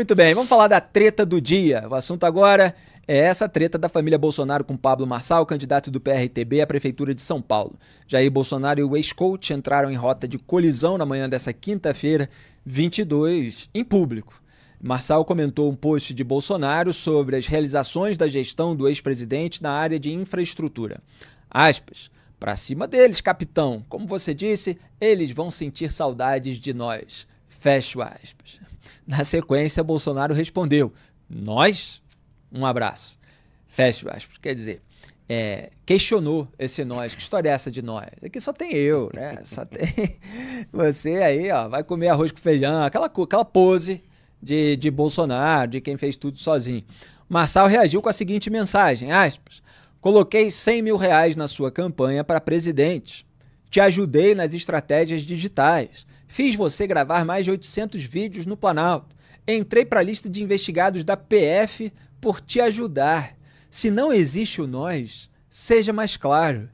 Muito bem, vamos falar da treta do dia. O assunto agora é essa treta da família Bolsonaro com Pablo Marçal, candidato do PRTB à Prefeitura de São Paulo. Jair Bolsonaro e o ex-coach entraram em rota de colisão na manhã dessa quinta-feira, 22, em público. Marçal comentou um post de Bolsonaro sobre as realizações da gestão do ex-presidente na área de infraestrutura. Aspas, pra cima deles, capitão. Como você disse, eles vão sentir saudades de nós. Fecho aspas. Na sequência, Bolsonaro respondeu, nós? Um abraço. Fecho aspas. Quer dizer, questionou esse nós. Que história é essa de nós? Aqui só tem eu, né? Só tem você aí, ó, vai comer arroz com feijão, aquela pose de Bolsonaro, de quem fez tudo sozinho. Marçal reagiu com a seguinte mensagem, aspas, coloquei R$100 mil na sua campanha para presidente. Te ajudei nas estratégias digitais. Fiz você gravar mais de 800 vídeos no Planalto. Entrei para a lista de investigados da PF por te ajudar. Se não existe o nós, seja mais claro.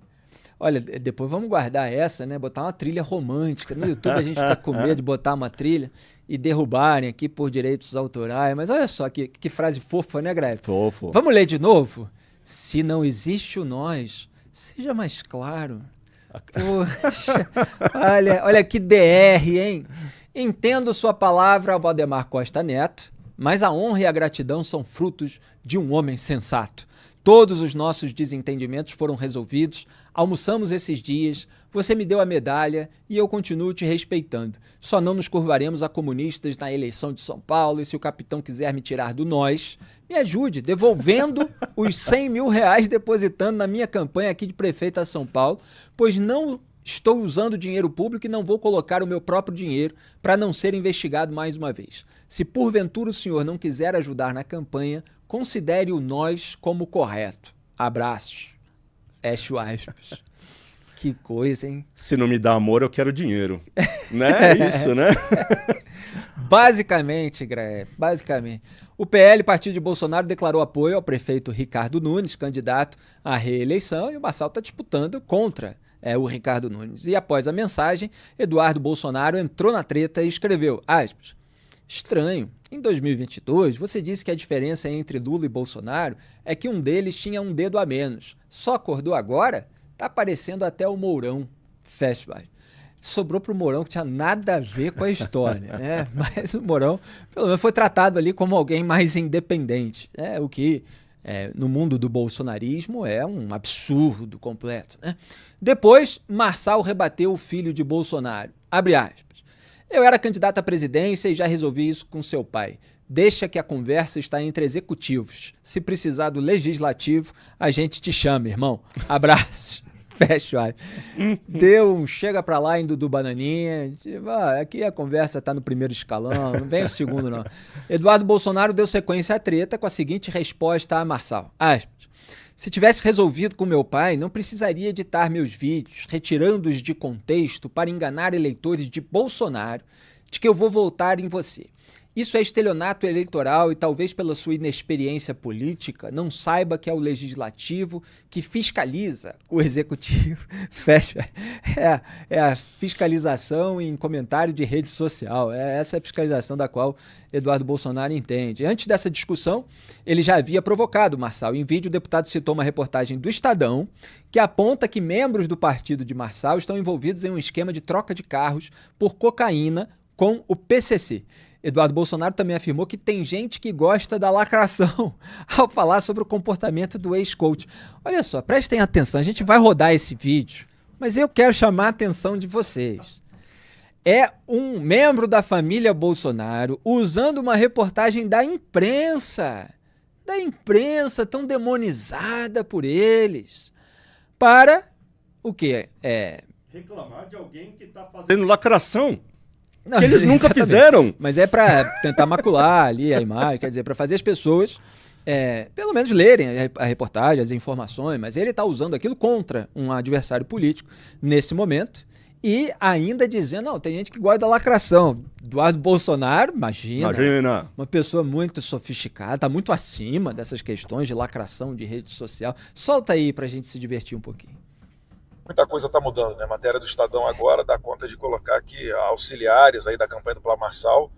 Olha, depois vamos guardar essa, né? Botar uma trilha romântica. No YouTube a gente fica com medo de botar uma trilha e derrubarem aqui por direitos autorais. Mas olha só que frase fofa, né, Greve? Fofo. Vamos ler de novo? Se não existe o nós, seja mais claro. Poxa, olha que DR, hein? Entendo sua palavra, Valdemar Costa Neto, mas a honra e a gratidão são frutos de um homem sensato. Todos os nossos desentendimentos foram resolvidos, almoçamos esses dias, você me deu a medalha e eu continuo te respeitando. Só não nos curvaremos a comunistas na eleição de São Paulo e se o capitão quiser me tirar do nós, me ajude devolvendo os R$100 mil depositando na minha campanha aqui de prefeito a São Paulo, pois não estou usando dinheiro público e não vou colocar o meu próprio dinheiro para não ser investigado mais uma vez. Se porventura o senhor não quiser ajudar na campanha, considere o nós como correto. Abraços. Fecho aspas. Que coisa, hein? Se não me dá amor, eu quero dinheiro. Né? É isso, né? Basicamente, Greg, basicamente. O PL, partido de Bolsonaro, declarou apoio ao prefeito Ricardo Nunes, candidato à reeleição, e o Marçal está disputando contra o Ricardo Nunes. E após a mensagem, Eduardo Bolsonaro entrou na treta e escreveu, aspas, estranho, em 2022 você disse que a diferença entre Lula e Bolsonaro é que um deles tinha um dedo a menos. Só acordou agora? Tá parecendo até o Mourão. Fecha aspas. Sobrou pro Mourão que tinha nada a ver com a história, né? Mas o Mourão, pelo menos, foi tratado ali como alguém mais independente, né? O que, no mundo do bolsonarismo, é um absurdo completo, né? Depois, Marçal rebateu o filho de Bolsonaro. Abre aspas. Eu era candidato à presidência e já resolvi isso com seu pai. Deixa que a conversa está entre executivos. Se precisar do legislativo, a gente te chama, irmão. Abraços. Fecha, deu um chega pra lá indo do Bananinha, tipo, aqui a conversa tá no primeiro escalão, não vem o segundo não. Eduardo Bolsonaro deu sequência à treta com a seguinte resposta a Marçal, aspas, se tivesse resolvido com meu pai, não precisaria editar meus vídeos, retirando-os de contexto para enganar eleitores de Bolsonaro de que eu vou votar em você. Isso é estelionato eleitoral e talvez pela sua inexperiência política não saiba que é o legislativo que fiscaliza o executivo. Fecha. É a fiscalização em comentário de rede social. Essa é a fiscalização da qual Eduardo Bolsonaro entende. Antes dessa discussão, ele já havia provocado Marçal. Em vídeo, o deputado citou uma reportagem do Estadão que aponta que membros do partido de Marçal estão envolvidos em um esquema de troca de carros por cocaína com o PCC. Eduardo Bolsonaro também afirmou que tem gente que gosta da lacração ao falar sobre o comportamento do ex-coach. Olha só, prestem atenção, a gente vai rodar esse vídeo, mas eu quero chamar a atenção de vocês. É um membro da família Bolsonaro usando uma reportagem da imprensa tão demonizada por eles, para o quê? Reclamar de alguém que está fazendo lacração. Não, que eles nunca fizeram. Mas é para tentar macular ali a imagem, quer dizer, para fazer as pessoas, pelo menos lerem a reportagem, as informações, mas ele está usando aquilo contra um adversário político nesse momento e ainda dizendo, não, tem gente que gosta da lacração. Eduardo Bolsonaro, imagina, uma pessoa muito sofisticada, está muito acima dessas questões de lacração de rede social. Solta aí para a gente se divertir um pouquinho. Muita coisa está mudando, né? A matéria do Estadão agora dá conta de colocar que auxiliares aí da campanha do Pablo Marçal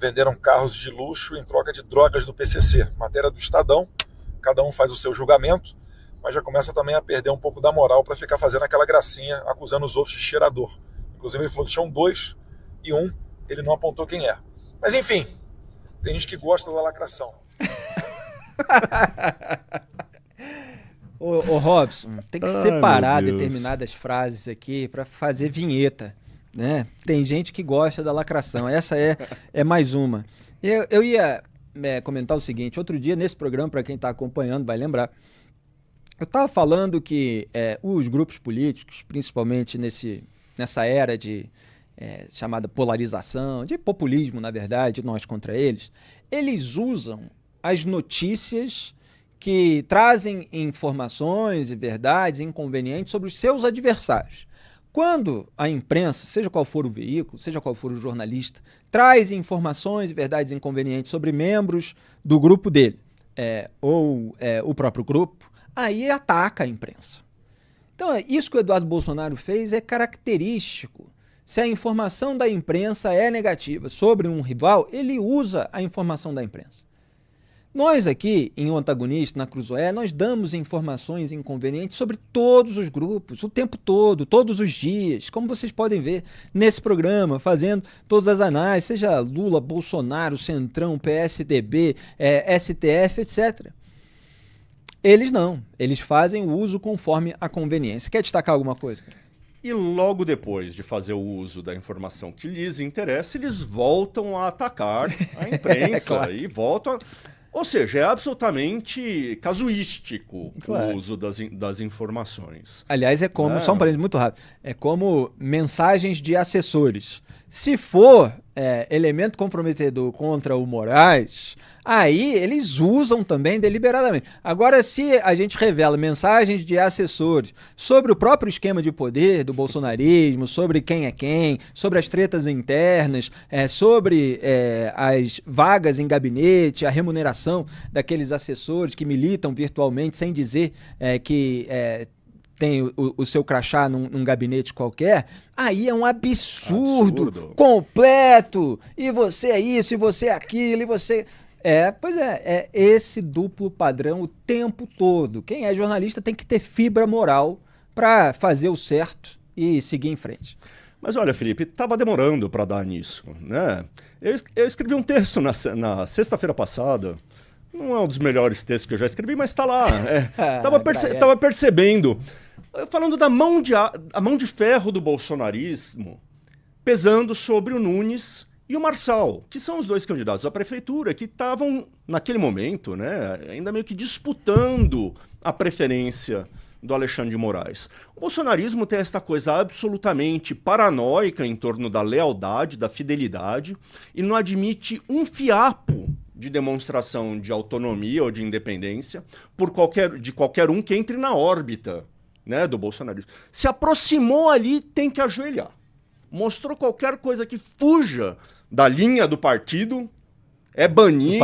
venderam carros de luxo em troca de drogas do PCC. Matéria do Estadão, cada um faz o seu julgamento, mas já começa também a perder um pouco da moral para ficar fazendo aquela gracinha, acusando os outros de cheirador. Inclusive ele falou que tinham 2 e ele não apontou quem é. Mas enfim, tem gente que gosta da lacração. Ô Robson, tem que separar determinadas frases aqui para fazer vinheta, né? Tem gente que gosta da lacração, essa é mais uma. Eu ia comentar o seguinte, outro dia nesse programa, para quem está acompanhando vai lembrar, eu estava falando que os grupos políticos, principalmente nessa era de chamada polarização, de populismo, na verdade, nós contra eles usam as notícias que trazem informações e verdades inconvenientes sobre os seus adversários. Quando a imprensa, seja qual for o veículo, seja qual for o jornalista, traz informações e verdades inconvenientes sobre membros do grupo dele, ou o próprio grupo, aí ataca a imprensa. Então, isso que o Eduardo Bolsonaro fez é característico. Se a informação da imprensa é negativa sobre um rival, ele usa a informação da imprensa. Nós aqui, em O Antagonista, na Cruzoé, nós damos informações inconvenientes sobre todos os grupos, o tempo todo, todos os dias, como vocês podem ver nesse programa, fazendo todas as análises, seja Lula, Bolsonaro, Centrão, PSDB, STF, etc. Eles não, eles fazem o uso conforme a conveniência. Quer destacar alguma coisa? E logo depois de fazer o uso da informação que lhes interessa, eles voltam a atacar a imprensa claro. E voltam Ou seja, é absolutamente casuístico claro. O uso das informações. Aliás, só um parênteses muito rápido, é como mensagens de assessores. Se for elemento comprometedor contra o Moraes, aí eles usam também deliberadamente. Agora, se a gente revela mensagens de assessores sobre o próprio esquema de poder do bolsonarismo, sobre quem é quem, sobre as tretas internas, sobre as vagas em gabinete, a remuneração daqueles assessores que militam virtualmente sem dizer que tem o seu crachá num gabinete qualquer, aí é um absurdo completo, e você é isso, e você é aquilo, e você... Pois é esse duplo padrão o tempo todo. Quem é jornalista tem que ter fibra moral para fazer o certo e seguir em frente. Mas olha, Felipe, estava demorando para dar nisso, né? Eu escrevi um texto na sexta-feira passada. Não é um dos melhores textos que eu já escrevi, mas está lá. Tava percebendo. Falando da mão de ferro do bolsonarismo pesando sobre o Nunes e o Marçal, que são os dois candidatos à prefeitura que estavam, naquele momento, né, ainda meio que disputando a preferência do Alexandre de Moraes. O bolsonarismo tem esta coisa absolutamente paranoica em torno da lealdade, da fidelidade, e não admite um fiapo de demonstração de autonomia ou de independência de qualquer um que entre na órbita, né, do bolsonarismo. Se aproximou ali, tem que ajoelhar. Mostrou qualquer coisa que fuja da linha do partido, é banido...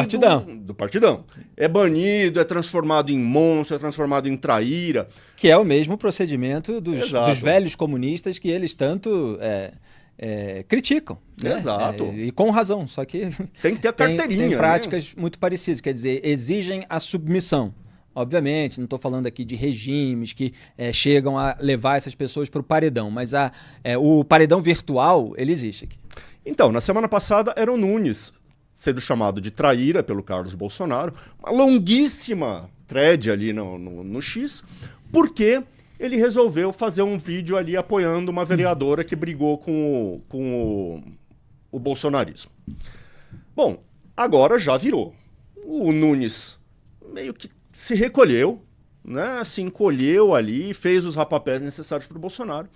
Do partidão. É banido, é transformado em monstro, é transformado em traíra. Que é o mesmo procedimento dos velhos comunistas que eles tanto criticam. Né? Exato. E com razão, só que... Tem que ter a carteirinha. Tem práticas muito parecidas, quer dizer, exigem a submissão. Obviamente, não estou falando aqui de regimes que chegam a levar essas pessoas para o paredão, mas o paredão virtual, ele existe aqui. Então, na semana passada era o Nunes sendo chamado de traíra pelo Carlos Bolsonaro, uma longuíssima thread ali no X, porque ele resolveu fazer um vídeo ali apoiando uma vereadora que brigou com o bolsonarismo. Bom, agora já virou. O Nunes meio que se recolheu, né? Se encolheu ali, fez os rapapés necessários para o Bolsonaro.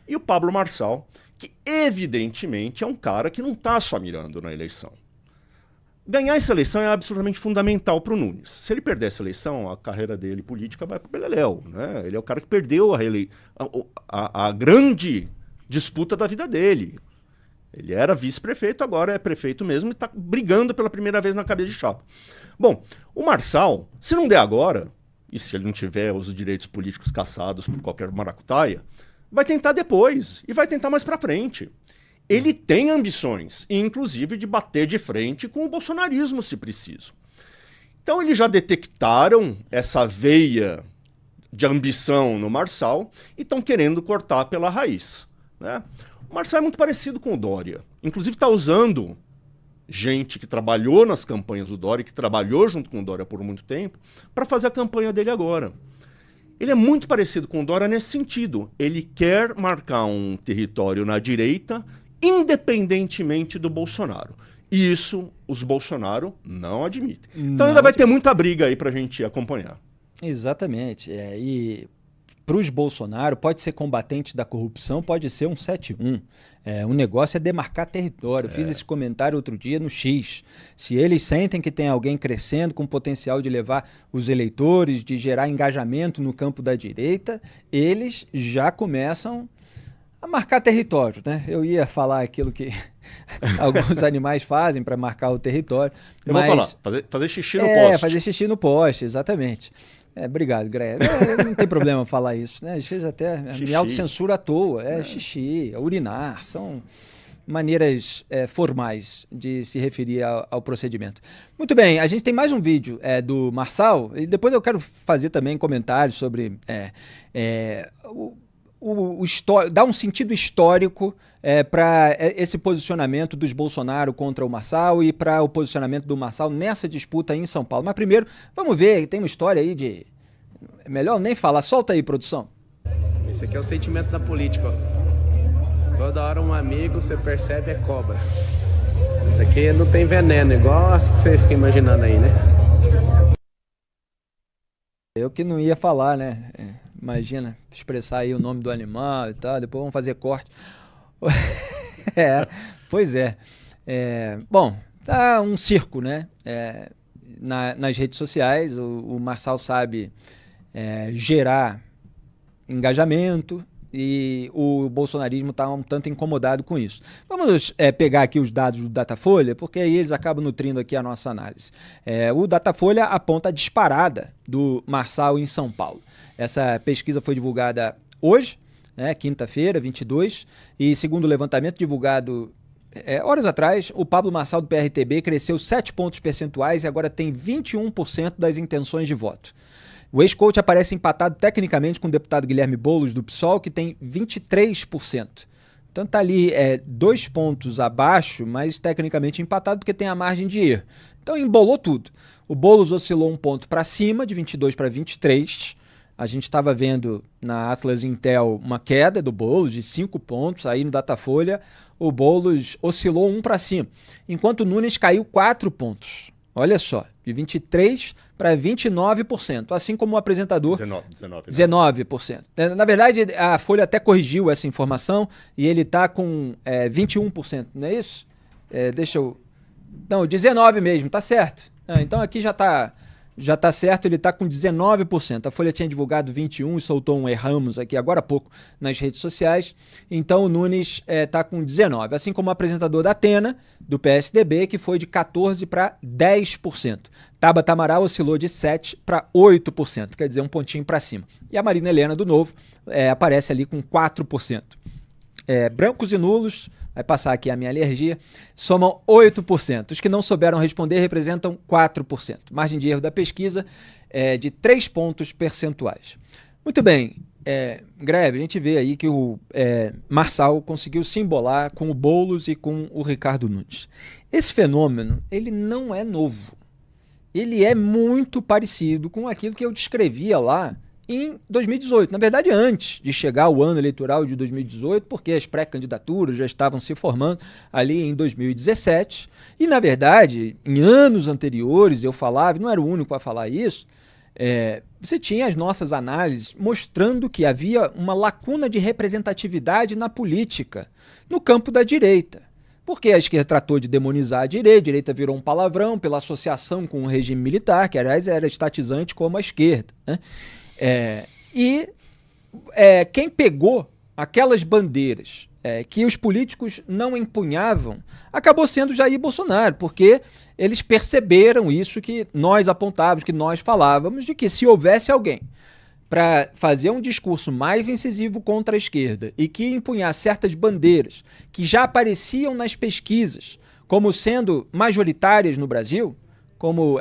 E o Pablo Marçal, que evidentemente é um cara que não está só mirando na eleição. Ganhar essa eleição é absolutamente fundamental para o Nunes. Se ele perder essa eleição, a carreira dele política vai para o beleléu, né? Ele é o cara que perdeu a grande disputa da vida dele. Ele era vice-prefeito, agora é prefeito mesmo e está brigando pela primeira vez na cabeça de chapa. Bom, o Marçal, se não der agora, e se ele não tiver os direitos políticos caçados por qualquer maracutaia, vai tentar depois e vai tentar mais para frente. Ele tem ambições, inclusive de bater de frente com o bolsonarismo, se preciso. Então eles já detectaram essa veia de ambição no Marçal e estão querendo cortar pela raiz, né? O Marçal é muito parecido com o Dória. Inclusive está usando gente que trabalhou nas campanhas do Dória, que trabalhou junto com o Dória por muito tempo, para fazer a campanha dele agora. Ele é muito parecido com o Dória nesse sentido. Ele quer marcar um território na direita, independentemente do Bolsonaro. E isso os Bolsonaro não admitem. Então ainda vai ter muita briga aí para a gente acompanhar. Exatamente. E para os Bolsonaro, pode ser combatente da corrupção, pode ser um 7-1. O negócio é demarcar território. Fiz esse comentário outro dia no X. Se eles sentem que tem alguém crescendo com potencial de levar os eleitores, de gerar engajamento no campo da direita, eles já começam a marcar território, né? Eu ia falar aquilo que alguns animais fazem para marcar o território. Eu vou falar, fazer xixi no poste. Fazer xixi no poste, exatamente. Obrigado, Greg. Não tem problema falar isso, né? Às vezes até me autocensura à toa. Xixi, urinar, são maneiras formais de se referir ao procedimento. Muito bem, a gente tem mais um vídeo do Marçal, e depois eu quero fazer também comentários sobre dar um sentido histórico para esse posicionamento dos Bolsonaro contra o Marçal e para o posicionamento do Marçal nessa disputa em São Paulo. Mas primeiro, vamos ver, tem uma história aí de... Melhor nem falar, solta aí, produção. Esse aqui é o sentimento da política, ó. Toda hora um amigo, você percebe, é cobra. Isso aqui não tem veneno, igual as que você fica imaginando aí, né? Eu que não ia falar, né? Imagina, expressar aí o nome do animal e tal, depois vamos fazer corte. Pois é. Bom, tá um circo, né? Nas redes sociais, o Marçal sabe gerar engajamento e o bolsonarismo está um tanto incomodado com isso. Vamos pegar aqui os dados do Datafolha, porque aí eles acabam nutrindo aqui a nossa análise. O Datafolha aponta a disparada do Marçal em São Paulo. Essa pesquisa foi divulgada hoje, quinta-feira, 22, e segundo o levantamento divulgado horas atrás, o Pablo Marçal do PRTB cresceu 7 pontos percentuais e agora tem 21% das intenções de voto. O ex-coach aparece empatado tecnicamente com o deputado Guilherme Boulos do PSOL, que tem 23%. Então está ali 2 pontos abaixo, mas tecnicamente empatado porque tem a margem de erro. Então embolou tudo. O Boulos oscilou 1 ponto para cima, de 22 para 23%. A gente estava vendo na Atlas Intel uma queda do Boulos de 5 pontos, aí no Datafolha o Boulos oscilou 1 para cima, enquanto o Nunes caiu 4 pontos. Olha só, de 23% para 29%, assim como o apresentador... 19%. Na verdade, a Folha até corrigiu essa informação e ele está com 21%, não é isso? Deixa eu... Não, 19% mesmo, tá certo. Então aqui já tá certo, ele está com 19%. A Folha tinha divulgado 21% e soltou um erramos aqui agora há pouco nas redes sociais. Então o Nunes está com 19%. Assim como o apresentador da Atena, do PSDB, que foi de 14% para 10%. Tabata Amaral oscilou de 7% para 8%, quer dizer, um pontinho para cima. E a Marina Helena, do Novo, aparece ali com 4%. Brancos e nulos... Vai passar aqui a minha alergia, somam 8%. Os que não souberam responder representam 4%. Margem de erro da pesquisa é de 3 pontos percentuais. Muito bem, Greve, a gente vê aí que o Marçal conseguiu se embolar com o Boulos e com o Ricardo Nunes. Esse fenômeno, ele não é novo. Ele é muito parecido com aquilo que eu descrevia lá em 2018, na verdade antes de chegar o ano eleitoral de 2018, porque as pré-candidaturas já estavam se formando ali em 2017, e na verdade, em anos anteriores eu falava, não era o único a falar isso, você tinha as nossas análises mostrando que havia uma lacuna de representatividade na política, no campo da direita. Porque a esquerda tratou de demonizar a direita virou um palavrão pela associação com o regime militar, que aliás era estatizante como a esquerda, né? Quem pegou aquelas bandeiras que os políticos não empunhavam acabou sendo Jair Bolsonaro, porque eles perceberam isso que nós apontávamos, que nós falávamos, de que se houvesse alguém para fazer um discurso mais incisivo contra a esquerda e que empunhar certas bandeiras que já apareciam nas pesquisas como sendo majoritárias no Brasil, como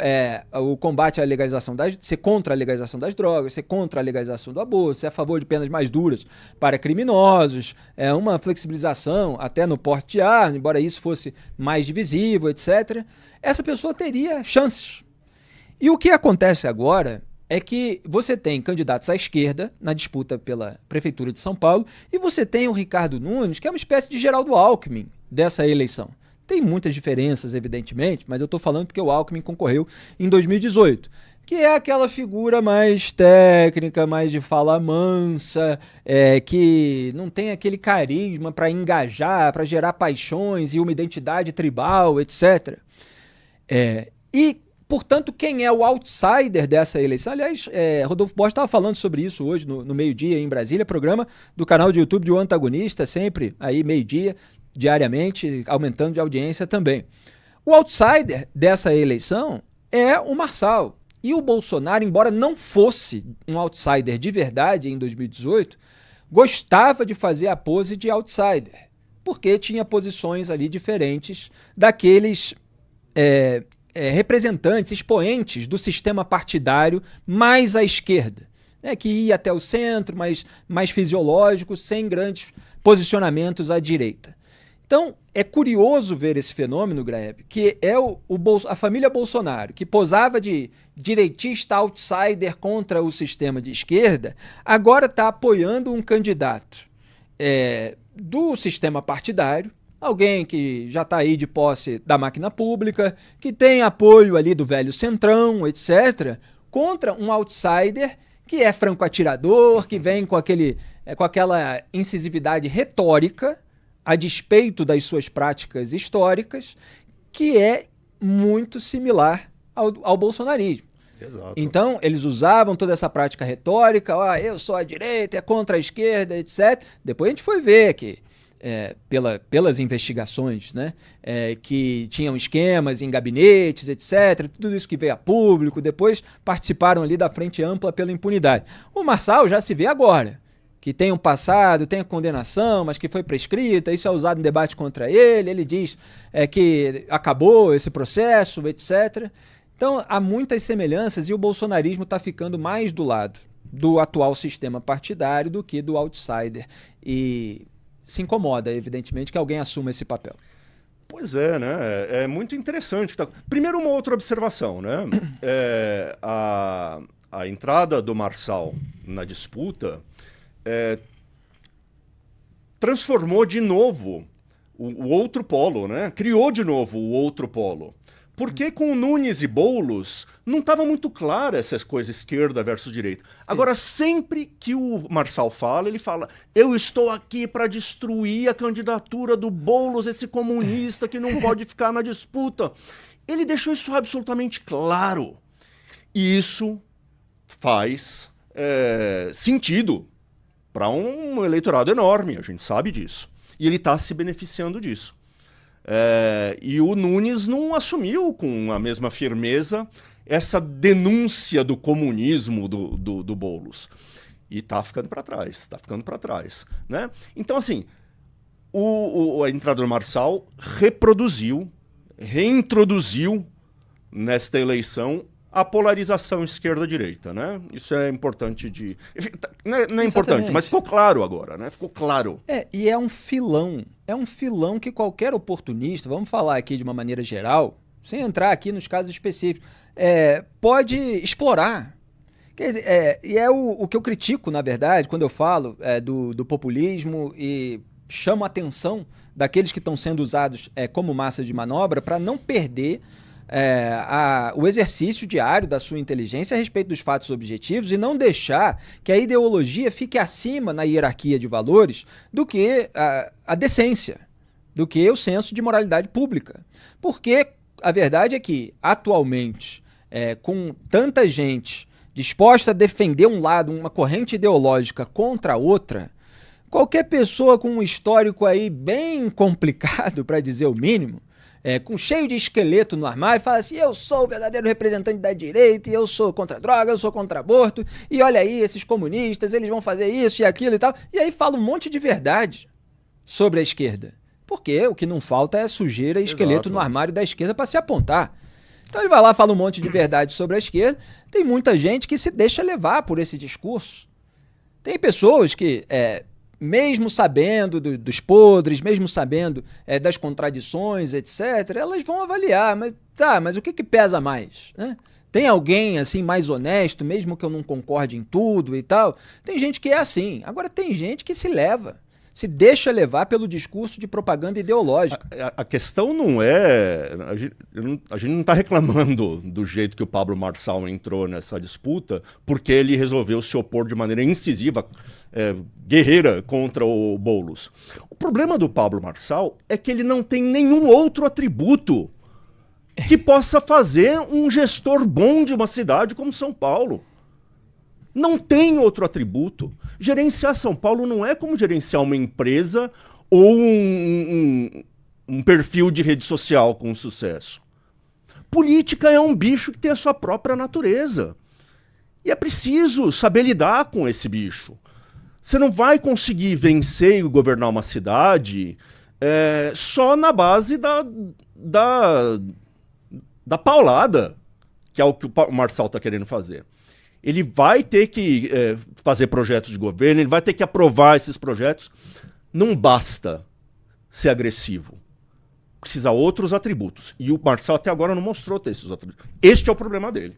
o combate à legalização ser contra a legalização das drogas, ser contra a legalização do aborto, ser a favor de penas mais duras para criminosos, uma flexibilização até no porte de arma, embora isso fosse mais divisível, etc., essa pessoa teria chances. E o que acontece agora é que você tem candidatos à esquerda na disputa pela Prefeitura de São Paulo e você tem o Ricardo Nunes, que é uma espécie de Geraldo Alckmin dessa eleição. Tem muitas diferenças, evidentemente, mas eu estou falando porque o Alckmin concorreu em 2018, que é aquela figura mais técnica, mais de fala mansa, que não tem aquele carisma para engajar, para gerar paixões e uma identidade tribal, etc. Portanto, quem é o outsider dessa eleição? Aliás, Rodolfo Borges estava falando sobre isso hoje no meio-dia em Brasília, programa do canal de YouTube de O Antagonista, sempre aí meio-dia, diariamente, aumentando de audiência também. O outsider dessa eleição é o Marçal. E o Bolsonaro, embora não fosse um outsider de verdade em 2018, gostava de fazer a pose de outsider, porque tinha posições ali diferentes daqueles representantes, expoentes do sistema partidário mais à esquerda, que ia até o centro, mas mais fisiológico, sem grandes posicionamentos à direita. Então, é curioso ver esse fenômeno, Graeb, que é a família Bolsonaro, que posava de direitista outsider contra o sistema de esquerda, agora está apoiando um candidato do sistema partidário, alguém que já está aí de posse da máquina pública, que tem apoio ali do velho centrão, etc., contra um outsider que é franco-atirador, que vem com aquela incisividade retórica, a despeito das suas práticas históricas, que é muito similar ao bolsonarismo. Exato. Então, eles usavam toda essa prática retórica, eu sou a direita, é contra a esquerda, etc. Depois a gente foi ver que, pelas investigações, né, que tinham esquemas em gabinetes, etc., tudo isso que veio a público, depois participaram ali da frente ampla pela impunidade. O Marçal já se vê agora, que tem um passado, tem a condenação, mas que foi prescrita, isso é usado em debate contra ele diz que acabou esse processo, etc. Então, há muitas semelhanças e o bolsonarismo está ficando mais do lado do atual sistema partidário do que do outsider. E se incomoda, evidentemente, que alguém assuma esse papel. Pois é, né? É muito interessante. Primeiro, uma outra observação, né? A entrada do Marçal na disputa transformou de novo o outro polo, né? Criou de novo o outro polo. Porque com Nunes e Boulos não estava muito clara essas coisas esquerda versus direita. Agora, sempre que o Marçal fala, ele fala: eu estou aqui para destruir a candidatura do Boulos, esse comunista que não pode ficar na disputa. Ele deixou isso absolutamente claro. E isso faz sentido para um eleitorado enorme, a gente sabe disso. E ele está se beneficiando disso. E o Nunes não assumiu com a mesma firmeza essa denúncia do comunismo do Boulos. E está ficando para trás, né? Então, assim, a entrada do Marçal reintroduziu nesta eleição a polarização esquerda-direita, né? Isso é importante de... Não é importante, mas ficou claro agora, né? Ficou claro. E é um filão que qualquer oportunista, vamos falar aqui de uma maneira geral, sem entrar aqui nos casos específicos, pode explorar. Quer dizer, e é o que eu critico, na verdade, quando eu falo do populismo e chamo a atenção daqueles que estão sendo usados como massa de manobra para não perder o exercício diário da sua inteligência a respeito dos fatos objetivos e não deixar que a ideologia fique acima na hierarquia de valores do que a decência, do que o senso de moralidade pública. Porque a verdade é que, atualmente, com tanta gente disposta a defender um lado, uma corrente ideológica contra a outra, qualquer pessoa com um histórico aí bem complicado, para dizer o mínimo, com cheio de esqueleto no armário, e fala assim, eu sou o verdadeiro representante da direita, e eu sou contra a droga, eu sou contra aborto, e olha aí, esses comunistas, eles vão fazer isso e aquilo e tal, e aí fala um monte de verdade sobre a esquerda. Porque o que não falta é sujeira e esqueleto no armário da esquerda para se apontar. Então ele vai lá, fala um monte de verdade sobre a esquerda. Tem muita gente que se deixa levar por esse discurso. Tem pessoas que, mesmo sabendo dos podres, mesmo sabendo das contradições, etc., elas vão avaliar. Mas o que pesa mais, né? Tem alguém assim mais honesto, mesmo que eu não concorde em tudo e tal? Tem gente que é assim. Agora tem gente que se deixa levar pelo discurso de propaganda ideológica. A questão não é... A gente não está reclamando do jeito que o Pablo Marçal entrou nessa disputa, porque ele resolveu se opor de maneira incisiva, guerreira contra o Boulos. O problema do Pablo Marçal é que ele não tem nenhum outro atributo que possa fazer um gestor bom de uma cidade como São Paulo. Não tem outro atributo. Gerenciar São Paulo não é como gerenciar uma empresa ou um perfil de rede social com sucesso. Política é um bicho que tem a sua própria natureza. E é preciso saber lidar com esse bicho. Você não vai conseguir vencer e governar uma cidade só na base da paulada, que é o que o Marçal está querendo fazer. Ele vai ter que fazer projetos de governo, ele vai ter que aprovar esses projetos. Não basta ser agressivo. Precisa outros atributos. E o Marçal até agora não mostrou ter esses atributos. Este é o problema dele.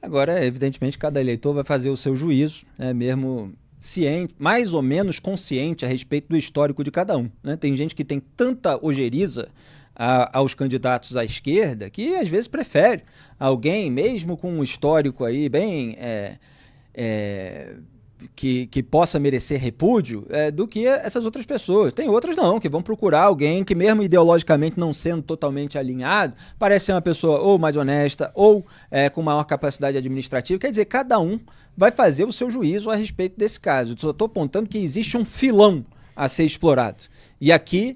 Agora, evidentemente, cada eleitor vai fazer o seu juízo, mesmo ciente, mais ou menos consciente a respeito do histórico de cada um, né? Tem gente que tem tanta ojeriza aos candidatos à esquerda que às vezes prefere alguém, mesmo com um histórico aí bem que possa merecer repúdio, do que essas outras pessoas. Tem outras não, que vão procurar alguém que mesmo ideologicamente não sendo totalmente alinhado, parece ser uma pessoa ou mais honesta ou com maior capacidade administrativa. Quer dizer, cada um vai fazer o seu juízo a respeito desse caso. Eu só estou apontando que existe um filão a ser explorado. E aqui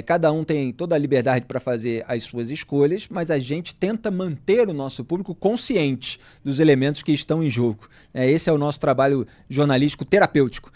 cada um tem toda a liberdade para fazer as suas escolhas, mas a gente tenta manter o nosso público consciente dos elementos que estão em jogo. Esse é o nosso trabalho jornalístico terapêutico.